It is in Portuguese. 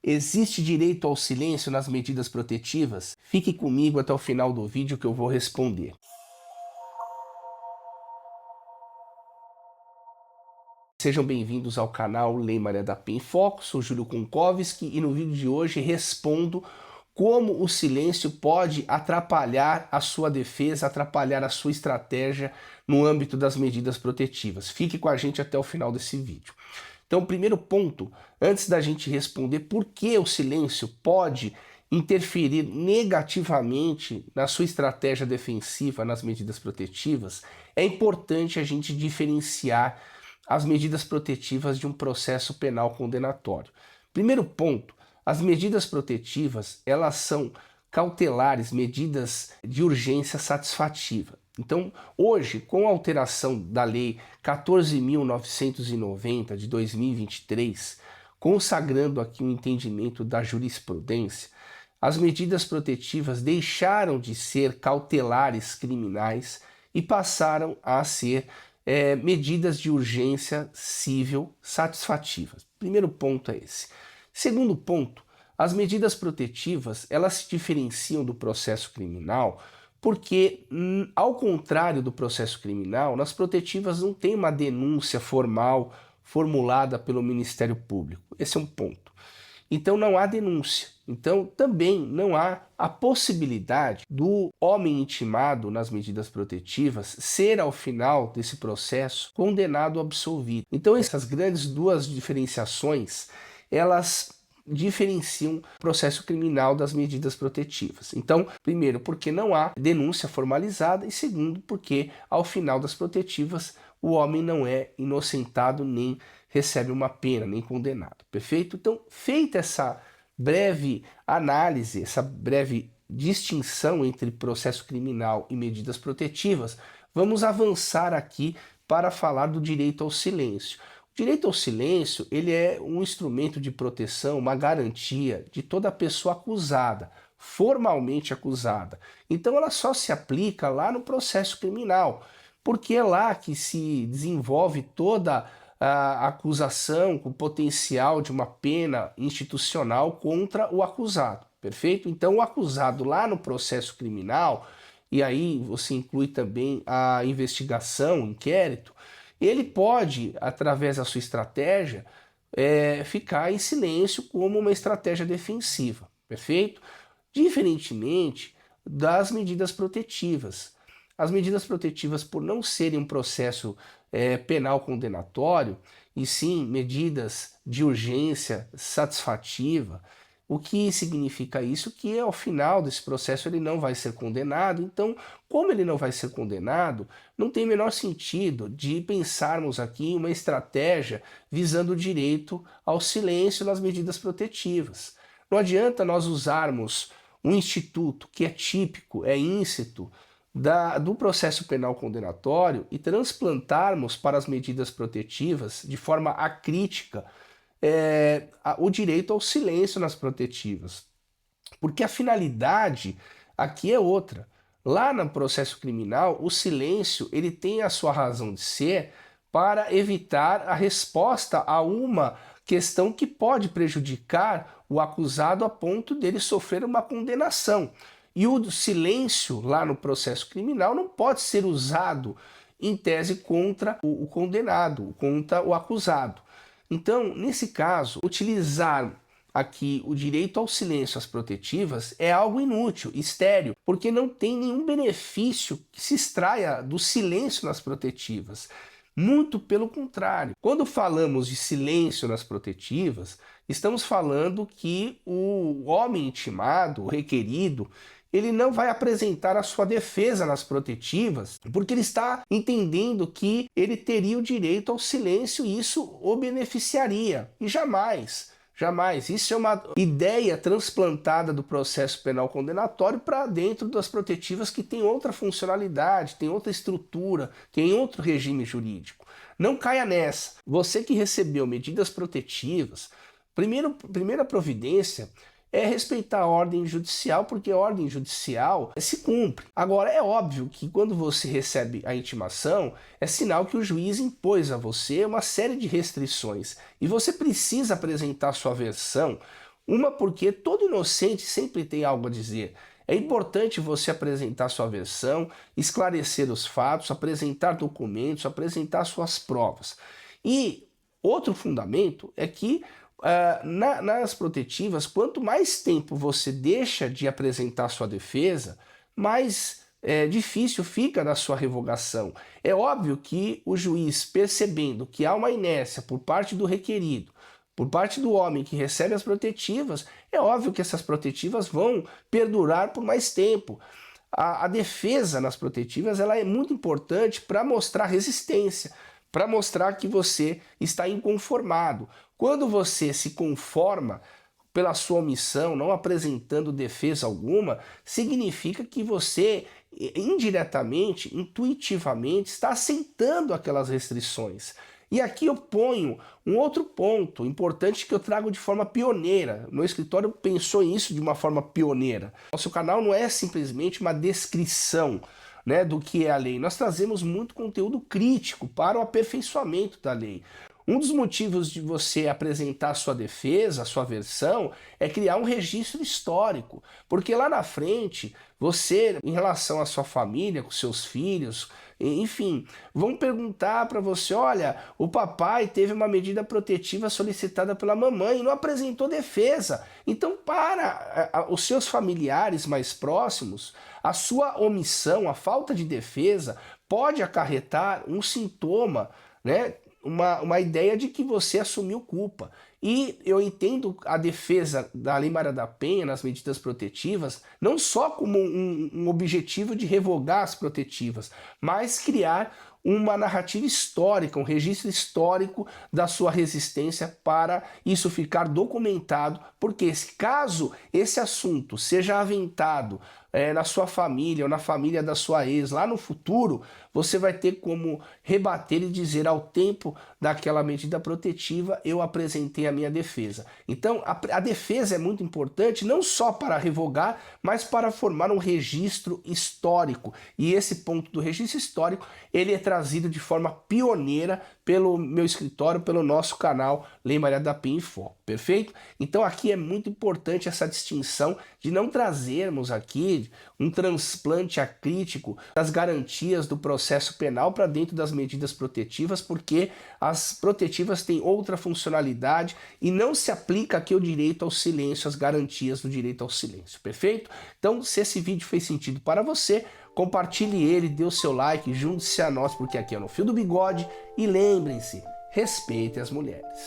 Existe direito ao silêncio nas medidas protetivas? Fique comigo até o final do vídeo que eu vou responder. Sejam bem-vindos ao canal Lei Maria da Penha em Foco, sou Júlio Konkowski e no vídeo de hoje respondo como o silêncio pode atrapalhar a sua defesa, atrapalhar a sua estratégia no âmbito das medidas protetivas. Fique com a gente até o final desse vídeo. Então, o primeiro ponto, antes da gente responder por que o silêncio pode interferir negativamente na sua estratégia defensiva nas medidas protetivas, é importante a gente diferenciar as medidas protetivas de um processo penal condenatório. Primeiro ponto, as medidas protetivas, elas são cautelares, medidas de urgência satisfativa. Então, hoje, com a alteração da Lei 14.990 de 2023, consagrando aqui o entendimento da jurisprudência, as medidas protetivas deixaram de ser cautelares criminais e passaram a ser medidas de urgência civil satisfativas. Primeiro ponto é esse. Segundo ponto, as medidas protetivas, elas se diferenciam do processo criminal porque, ao contrário do processo criminal, nas protetivas não tem uma denúncia formal formulada pelo Ministério Público. Esse é um ponto. Então não há denúncia. Então também não há a possibilidade do homem intimado nas medidas protetivas ser, ao final desse processo, condenado ou absolvido. Então essas grandes duas diferenciações, elas diferenciam o processo criminal das medidas protetivas. Então, primeiro, porque não há denúncia formalizada, e segundo, porque ao final das protetivas o homem não é inocentado nem recebe uma pena, nem condenado. Perfeito? Então, feita essa breve análise, essa breve distinção entre processo criminal e medidas protetivas, vamos avançar aqui para falar do direito ao silêncio. O direito ao silêncio, ele é um instrumento de proteção, uma garantia de toda pessoa acusada, formalmente acusada. Então ela só se aplica lá no processo criminal, porque é lá que se desenvolve toda a acusação com potencial de uma pena institucional contra o acusado, perfeito? Então o acusado lá no processo criminal, e aí você inclui também a investigação, o inquérito, ele pode, através da sua estratégia, ficar em silêncio como uma estratégia defensiva, perfeito? Diferentemente das medidas protetivas. As medidas protetivas, por não serem um processo penal condenatório, e sim medidas de urgência satisfativa, o que significa isso? Que ao final desse processo ele não vai ser condenado. Então, como ele não vai ser condenado, não tem o menor sentido de pensarmos aqui em uma estratégia visando o direito ao silêncio nas medidas protetivas. Não adianta nós usarmos um instituto que é típico, é íncito do processo penal condenatório e transplantarmos para as medidas protetivas de forma acrítica o direito ao silêncio nas protetivas, porque a finalidade aqui é outra. Lá no processo criminal, o silêncio ele tem a sua razão de ser para evitar a resposta a uma questão que pode prejudicar o acusado a ponto dele sofrer uma condenação. E o silêncio lá no processo criminal não pode ser usado em tese contra o condenado, contra o acusado. Então, nesse caso, utilizar aqui o direito ao silêncio às protetivas é algo inútil, estéril, porque não tem nenhum benefício que se extraia do silêncio nas protetivas. Muito pelo contrário. Quando falamos de silêncio nas protetivas, estamos falando que o homem intimado, o requerido, ele não vai apresentar a sua defesa nas protetivas, porque ele está entendendo que ele teria o direito ao silêncio e isso o beneficiaria. E jamais, jamais. Isso é uma ideia transplantada do processo penal condenatório para dentro das protetivas que tem outra funcionalidade, tem outra estrutura, tem outro regime jurídico. Não caia nessa. Você que recebeu medidas protetivas, primeira providência é respeitar a ordem judicial, porque a ordem judicial se cumpre. Agora, é óbvio que quando você recebe a intimação, é sinal que o juiz impôs a você uma série de restrições e você precisa apresentar sua versão Uma porque todo inocente sempre tem algo a dizer. É importante você apresentar sua versão, esclarecer os fatos, apresentar documentos, apresentar suas provas. E outro fundamento é que nas protetivas, quanto mais tempo você deixa de apresentar sua defesa, mais difícil fica na sua revogação. É óbvio que o juiz, percebendo que há uma inércia por parte do requerido, por parte do homem que recebe as protetivas, é óbvio que essas protetivas vão perdurar por mais tempo. A defesa nas protetivas ela é muito importante para mostrar resistência, para mostrar que você está inconformado. Quando você se conforma pela sua omissão, não apresentando defesa alguma, significa que você indiretamente, intuitivamente, está aceitando aquelas restrições. E aqui eu ponho um outro ponto importante que eu trago de forma pioneira. Meu escritório pensou nisso de uma forma pioneira. Nosso canal não é simplesmente uma descrição, né, do que é a lei. Nós trazemos muito conteúdo crítico para o aperfeiçoamento da lei. Um dos motivos de você apresentar a sua defesa, a sua versão, é criar um registro histórico, porque lá na frente, você, em relação à sua família, com seus filhos, enfim, vão perguntar para você, olha, o papai teve uma medida protetiva solicitada pela mamãe e não apresentou defesa. Então, para os seus familiares mais próximos, a sua omissão, a falta de defesa, pode acarretar um sintoma, né? Uma ideia de que você assumiu culpa. E eu entendo a defesa da Lei Maria da Penha nas medidas protetivas não só como um objetivo de revogar as protetivas, mas criar uma narrativa histórica, um registro histórico da sua resistência para isso ficar documentado, porque caso esse assunto seja aventado na sua família ou na família da sua ex lá no futuro, você vai ter como rebater e dizer ao tempo daquela medida protetiva eu apresentei a minha defesa. Então a defesa é muito importante não só para revogar, mas para formar um registro histórico. E esse ponto do registro histórico ele é trazido de forma pioneira pelo meu escritório, pelo nosso canal Lei Maria da Penha em Foco, perfeito? Então aqui é muito importante essa distinção de não trazermos aqui um transplante acrítico das garantias do processo penal para dentro das medidas protetivas, porque as protetivas têm outra funcionalidade e não se aplica aqui o direito ao silêncio, as garantias do direito ao silêncio, perfeito? Então, se esse vídeo fez sentido para você, compartilhe ele, dê o seu like, junte-se a nós, porque aqui é No Fio do Bigode, e lembrem-se, respeitem as mulheres.